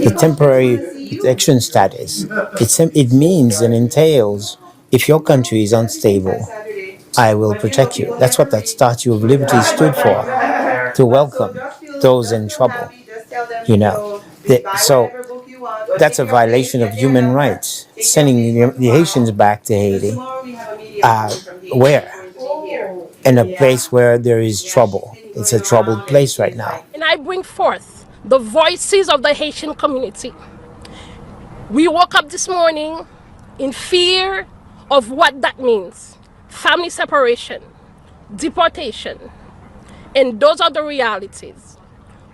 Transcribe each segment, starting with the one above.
The temporary protection status. It means and entails if your country is unstable, I will protect you. That's what that Statue of Liberty stood for, to welcome those in trouble. You know, so that's a violation of human rights. Sending the Haitians back to Haiti, where? In a place where there is trouble. It's a troubled place right now. And I bring forth the voices of the Haitian community. We woke up this morning in fear of what that means. Family separation, deportation, and those are the realities.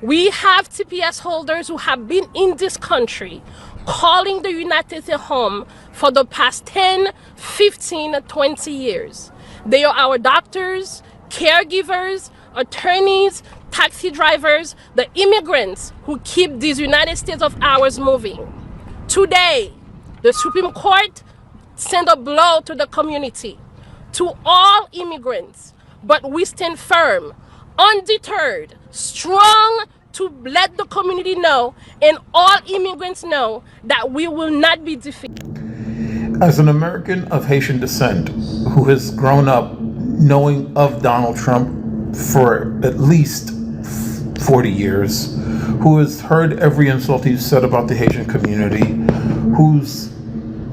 We have TPS holders who have been in this country calling the United States home for the past 10, 15, 20 years. They are our doctors, caregivers, attorneys, taxi drivers, the immigrants who keep these United States of ours moving. Today, the Supreme Court sent a blow to the community, to all immigrants, but we stand firm, undeterred, strong to let the community know and all immigrants know that we will not be defeated. As an American of Haitian descent who has grown up knowing of Donald Trump for at least 40 years, who has heard every insult he's said about the Haitian community, who's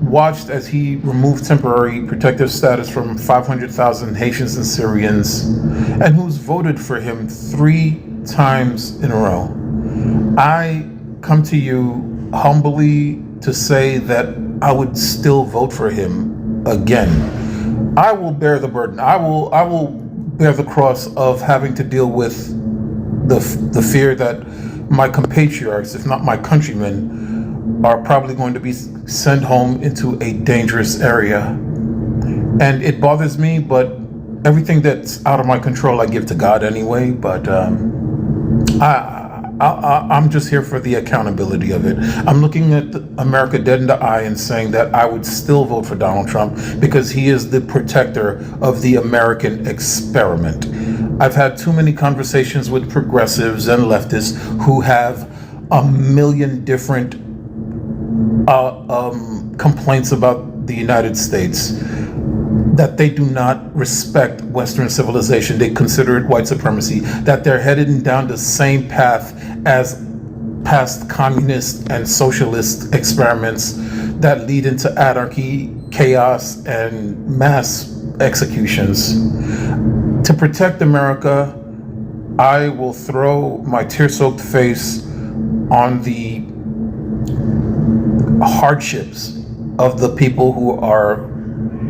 watched as he removed temporary protective status from 500,000 Haitians and Syrians, and who's voted for him 3 times in a row. I come to you humbly to say that I would still vote for him again. I will bear the burden. I will bear the cross of having to deal with the fear that my compatriots, if not my countrymen, are probably going to be sent home into a dangerous area. And it bothers me, but everything that's out of my control I give to God anyway. But I'm just here for the accountability of it. I'm looking at America dead in the eye and saying that I would still vote for Donald Trump because he is the protector of the American experiment. I've had too many conversations with progressives and leftists who have a million different complaints about the United States, that they do not respect Western civilization. They consider it white supremacy, that they're headed down the same path as past communist and socialist experiments that lead into anarchy, chaos, and mass executions. To protect America, I will throw my tear-soaked face on the hardships of the people who are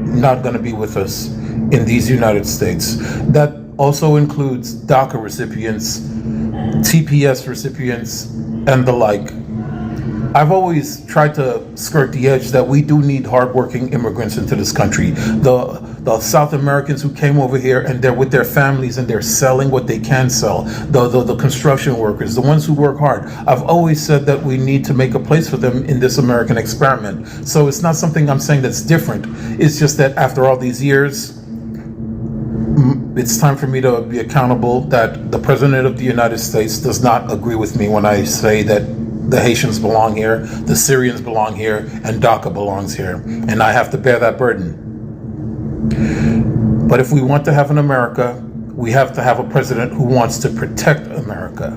not going to be with us in these United States. That also includes DACA recipients, TPS recipients, and the like. I've always tried to skirt the edge that we do need hardworking immigrants into this country. The South Americans who came over here and they're with their families and they're selling what they can sell. The construction workers, the ones who work hard. I've always said that we need to make a place for them in this American experiment. So it's not something I'm saying that's different. It's just that after all these years, it's time for me to be accountable that the President of the United States does not agree with me when I say that the Haitians belong here, the Syrians belong here, and DACA belongs here. And I have to bear that burden. But if we want to have an America, we have to have a president who wants to protect America.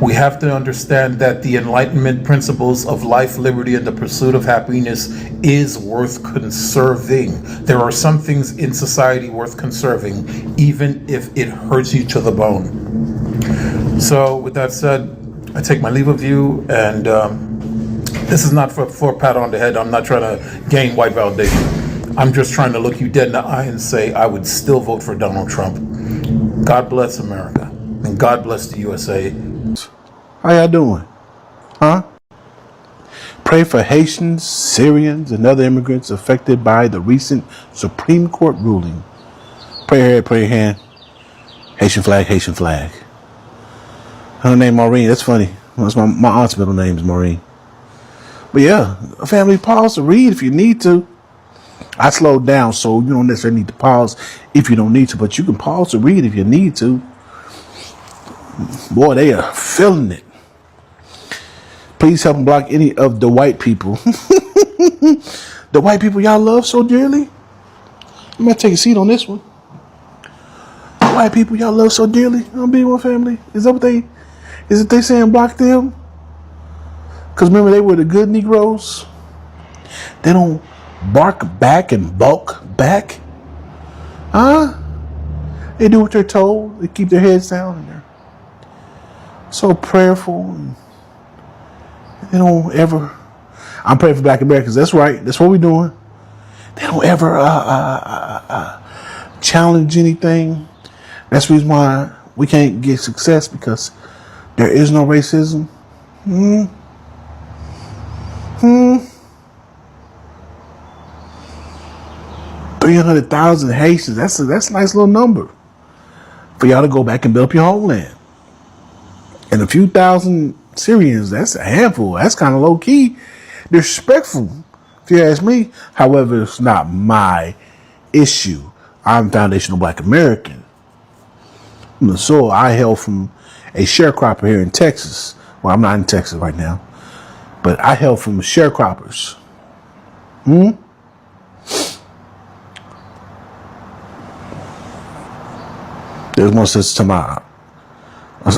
We have to understand that the Enlightenment principles of life, liberty, and the pursuit of happiness is worth conserving. There are some things in society worth conserving, even if it hurts you to the bone. So with that said, I take my leave of you, and this is not for a pat on the head. I'm not trying to gain white validation. I'm just trying to look you dead in the eye and say I would still vote for Donald Trump. God bless America, and God bless the USA. How y'all doing? Huh? Pray for Haitians, Syrians, and other immigrants affected by the recent Supreme Court ruling. Pray your head, pray your hand. Haitian flag, Haitian flag. Her name Maureen. That's funny. That's my aunt's middle name is Maureen. But yeah, family, pause to read if you need to. I slowed down, so you don't necessarily need to pause if you don't need to, but you can pause to read if you need to. Boy, they are feeling it. Please help and block any of the white people. The white people y'all love so dearly. I'm gonna take a seat on this one. The white people y'all love so dearly on B1 Family. Is it they saying block them? Because remember, they were the good Negroes. They don't bark back and bulk back. Huh? They do what they're told. They keep their heads down and they're so prayerful. And they don't ever. I'm praying for Black Americans. That's right. That's what we're doing. They don't ever challenge anything. That's the reason why we can't get success, because there is no racism. 300,000 Haitians. That's a nice little number for y'all to go back and build up your homeland. And a few thousand Syrians. That's a handful. That's kind of low key, disrespectful, if you ask me. However, it's not my issue. I'm foundational Black American. So I hail from a sharecropper here in Texas. Well, I'm not in Texas right now, but I hail from sharecroppers. There's one sister to my.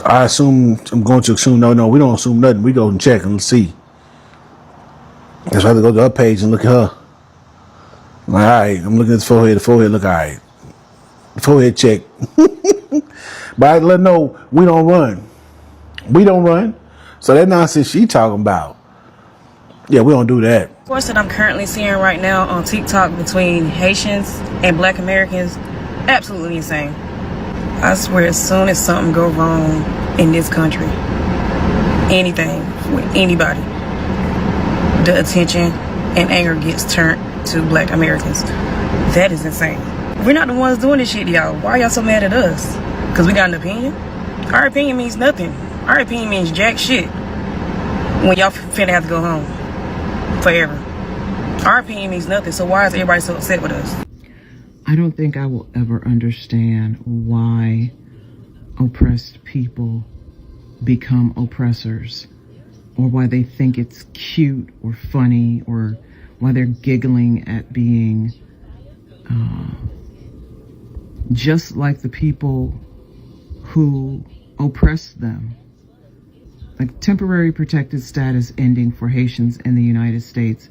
I assume I'm going to assume. No, we don't assume nothing. We go and check and see. That's why I have to go to her page and look at her. I'm like, all right, I'm looking at the forehead. The forehead look all right. The forehead check. But I let her know we don't run. We don't run. So that nonsense she talking about, yeah, we don't do that. Of course, that I'm currently seeing right now on TikTok between Haitians and Black Americans, absolutely insane. I swear, as soon as something go wrong in this country, anything with anybody, the attention and anger gets turned to Black Americans. That is insane. We're not the ones doing this shit, y'all. Why are y'all so mad at us? Because we got an opinion? Our opinion means nothing. Our opinion means jack shit when y'all finna have to go home forever. Our opinion means nothing, so why is everybody so upset with us? I don't think I will ever understand why oppressed people become oppressors, or why they think it's cute or funny, or why they're giggling at being just like the people who oppressed them. Like, temporary protected status ending for Haitians in the United States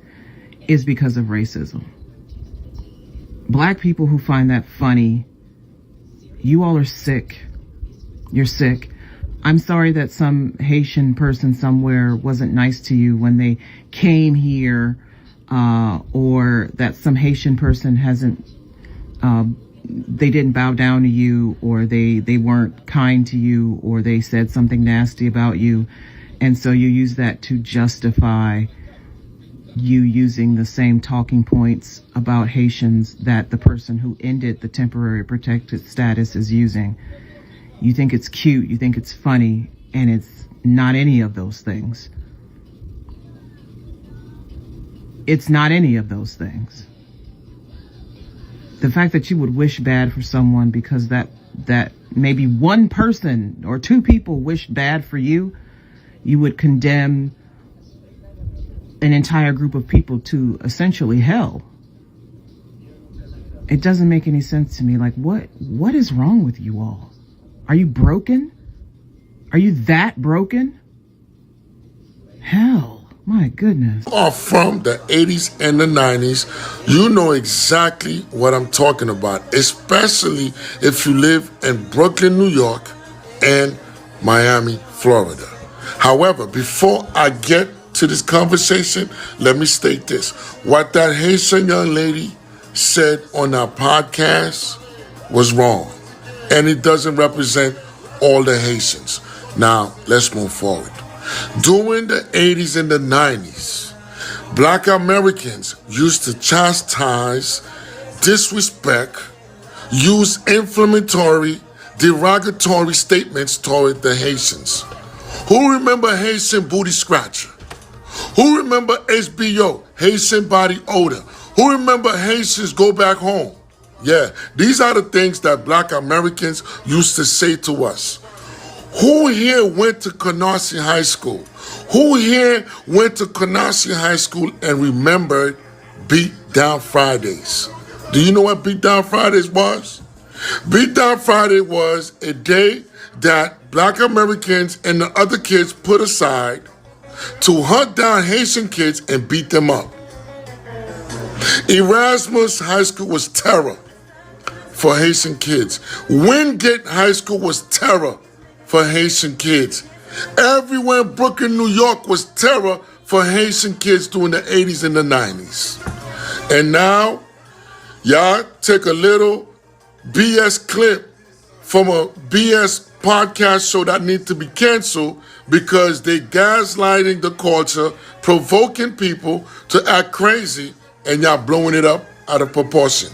is because of racism. Black people who find that funny, you all are sick. You're sick. I'm sorry that some Haitian person somewhere wasn't nice to you when they came here, or that some Haitian person hasn't, they didn't bow down to you, or they weren't kind to you, or they said something nasty about you. And so you use that to justify you using the same talking points about Haitians that the person who ended the temporary protected status is using. You think it's cute, you think it's funny, and it's not any of those things. It's not any of those things. The fact that you would wish bad for someone because that maybe one person or two people wished bad for you, you would condemn an entire group of people to essentially hell. It doesn't make any sense to me. Like, what is wrong with you all? Are you broken? Are you that broken? Hell, my goodness. Are from the 80s and the 90s, you know exactly what I'm talking about, especially if you live in Brooklyn, New York, and Miami, Florida. However, before I get to this conversation, let me state this. What that Haitian young lady said on our podcast was wrong, and it doesn't represent all the Haitians. Now, let's move forward. During the 80s and the 90s, Black Americans used to chastise, disrespect, use inflammatory, derogatory statements toward the Haitians. Who remember Haitian booty scratcher? Who remember HBO, Haitian body odor? Who remember Haitians go back home? Yeah, these are the things that Black Americans used to say to us. Who here went to Canarsie High School? Who here went to Canarsie High School and remembered Beat Down Fridays? Do you know what Beat Down Fridays was? Beat Down Friday was a day that black Americans and the other kids put aside to hunt down Haitian kids and beat them up. Erasmus High School was terror for Haitian kids. Wingate High School was terror for Haitian kids. Everywhere in Brooklyn, New York was terror for Haitian kids during the 80s and the 90s. And now, y'all take a little BS clip from a BS podcast show that needs to be canceled because they gaslighting the culture, provoking people to act crazy, and y'all blowing it up out of proportion.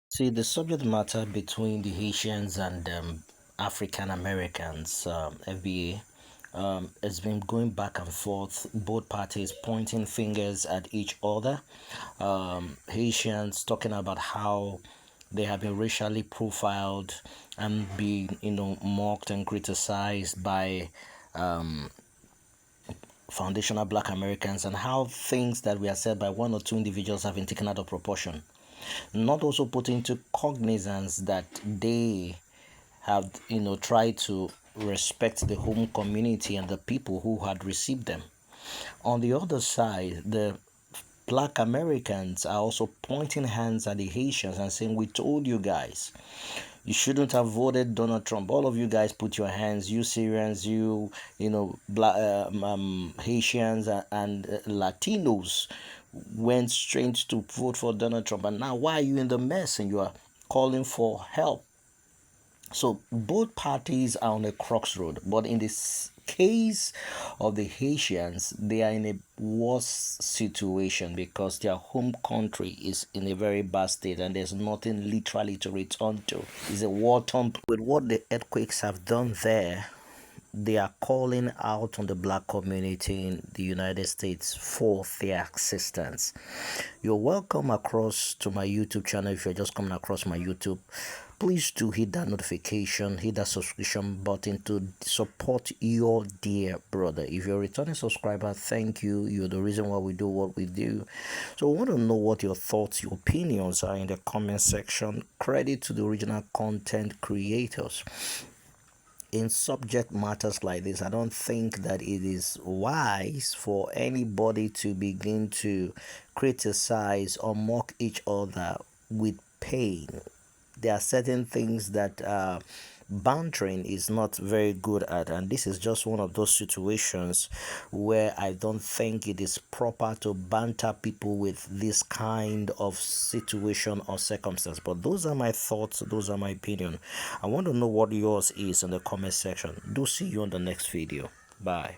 See, the subject matter between the Haitians and African Americans, FBA, has been going back and forth, both parties pointing fingers at each other. Haitians talking about how they have been racially profiled and being, mocked and criticized by foundational black Americans, and how things that were said by one or two individuals have been taken out of proportion. Not also put into cognizance that they have, tried to respect the home community and the people who had received them. On the other side, the black Americans are also pointing hands at the Haitians and saying, "We told you guys. You shouldn't have voted Donald Trump. All of you guys put your hands, you Syrians, black Haitians and Latinos went straight to vote for Donald Trump. And now why are you in the mess and you are calling for help?" So both parties are on a crossroad, but in this case of the Haitians, they are in a worse situation because their home country is in a very bad state and there's nothing literally to return to. It's a war-torn. With what the earthquakes have done there, they are calling out on the black community in the United States for their assistance. You're welcome across to my YouTube channel. If you're just coming across my YouTube, please do hit that notification, hit that subscription button to support your dear brother. If you're a returning subscriber, thank you. You're the reason why we do what we do. So I want to know what your thoughts, your opinions are in the comment section. Credit to the original content creators. In subject matters like this, I don't think that it is wise for anybody to begin to criticize or mock each other with pain. There are certain things that bantering is not very good at, and this is just one of those situations where I don't think it is proper to banter people with this kind of situation or circumstance. But those are my thoughts, those are my opinion. I want to know what yours is in the comment section. Do see you on the next video. Bye.